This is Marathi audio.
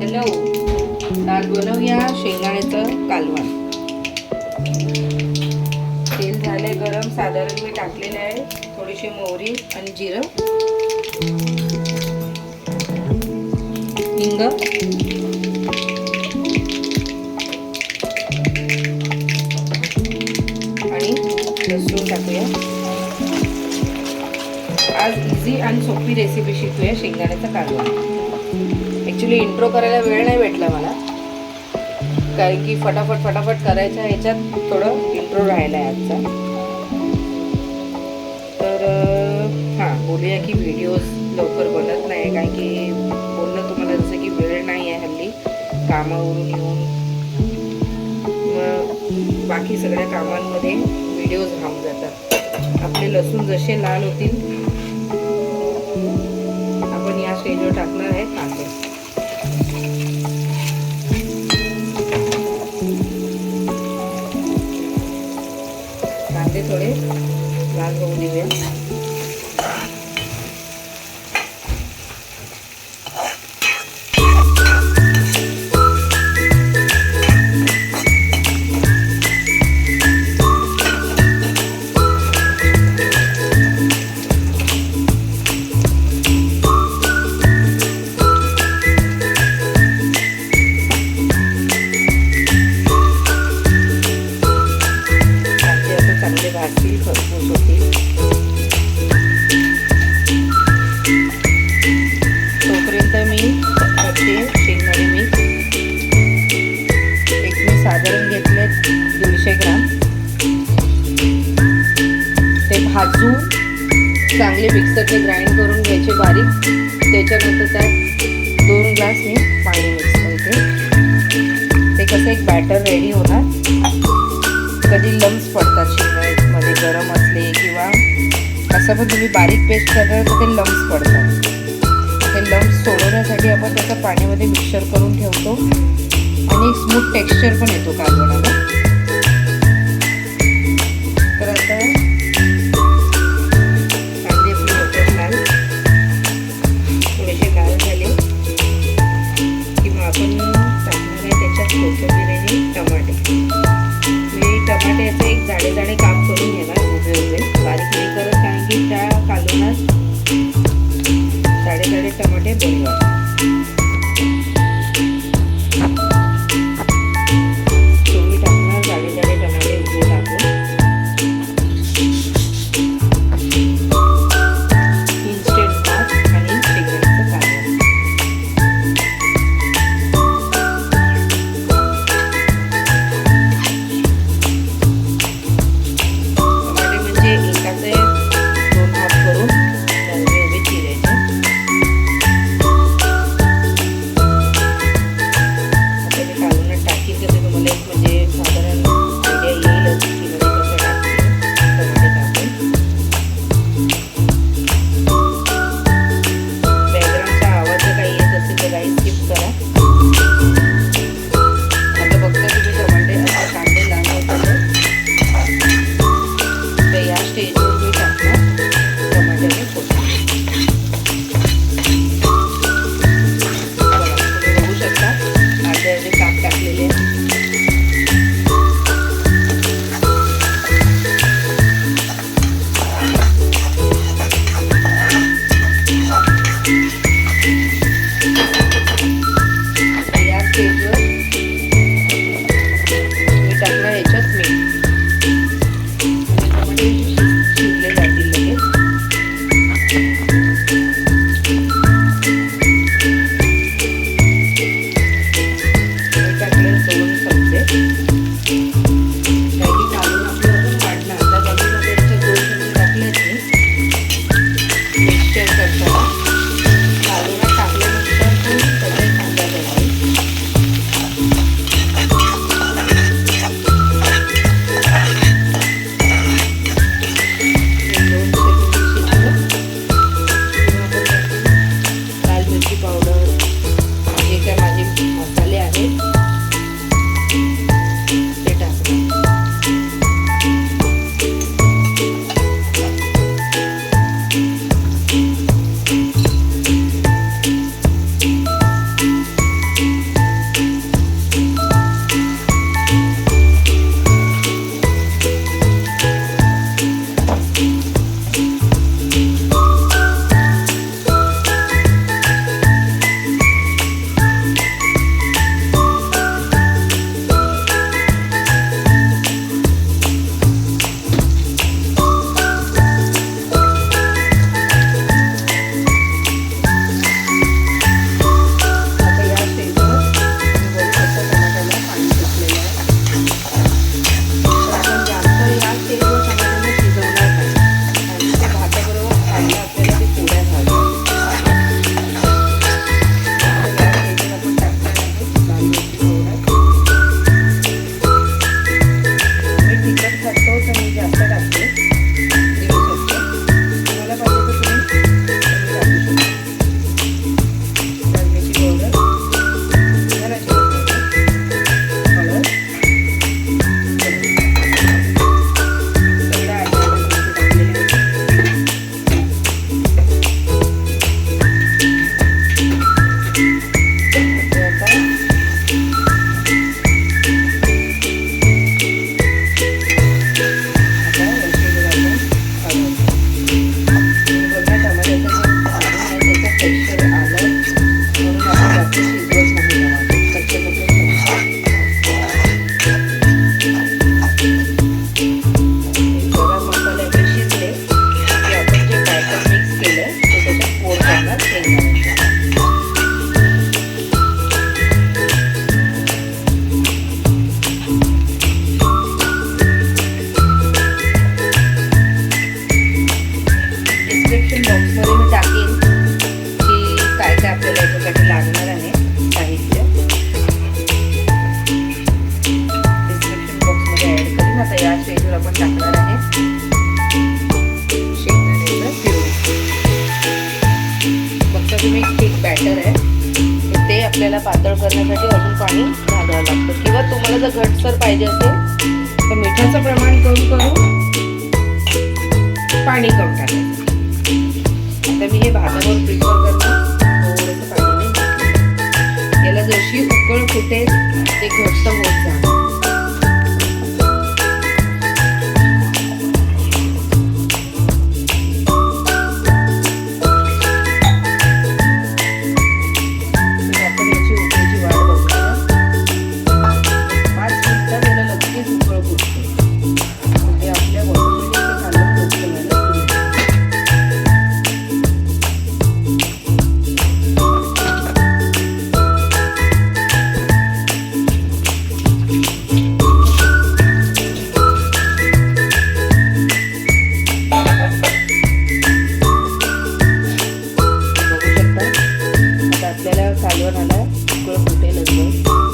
हॅलो, आज बनवूया शेंगदाण्याचं कालवण. तेल झालंय गरम, साधारण मी टाकलेलं आहे थोडीशी मोहरी आणि जिरं, हिंग, आणि लसूण टाकूया. आज इझी आणि सोपी रेसिपी शिकूया शेंगदाण्याचं कालवण. ॲक्च्युली इंट्रो करायला वेळ नाही भेटला मला, कारण की फटाफट करायच्या ह्याच्यात थोडं इंट्रो राहिला आहे आजचा. तर हां, बोलूया की व्हिडिओज लवकर बनत नाही, कारण की बोलणं तुम्हाला जसं की वेळ नाही आहे हल्ली, कामावरून येऊन मग बाकी सगळ्या कामांमध्ये व्हिडिओज राहून जातात. आपले लसूण जसे लाल होतील आपण या स्टेजवर टाकणार आहे कांदे. कांदे थोडे लाल होऊ देऊया. भाजून चांगले मिक्सरने ग्राइंड करून घ्यायचे बारीक. त्याच्यानंतर त्यात 2 ग्लास मी पाणी मिक्स करते. ते कसं एक बॅटर रेडी होणार. कधी लम्स पडतात शेंगदाण्यामध्ये गरम असले, किंवा असं पण तुम्ही बारीक पेस्ट करता तर ते लम्स पडतात. ते लम्स सोडवण्यासाठी आपण त्याचं पाण्यामध्ये मिक्सर करून ठेवतो आणि एक स्मूथ टेक्स्चर पण येतो कालवणाला. तर आता टमाट्याचे एक जाडे काप करून घेणार, उभे बारीक नाही करत, कारण की त्या कालवणात जाडे टमाटे बनवा. तुम्ही टाकणार आपल्याला पातळ करण्यासाठी अजून पाणी घालावं लागतं, किंवा तुम्हाला जर घटसर पाहिजे असेल तर मिठाचं प्रमाण कमी करून पाणी कमी टाकायचं. आता मी हे भातावर प्रिफर करणार थोडंसं पाणी घातलं. याला जशी उकळ फुटेल ते घट्ट होत जाणार. कालवण आला, उकळ फुटेल असं.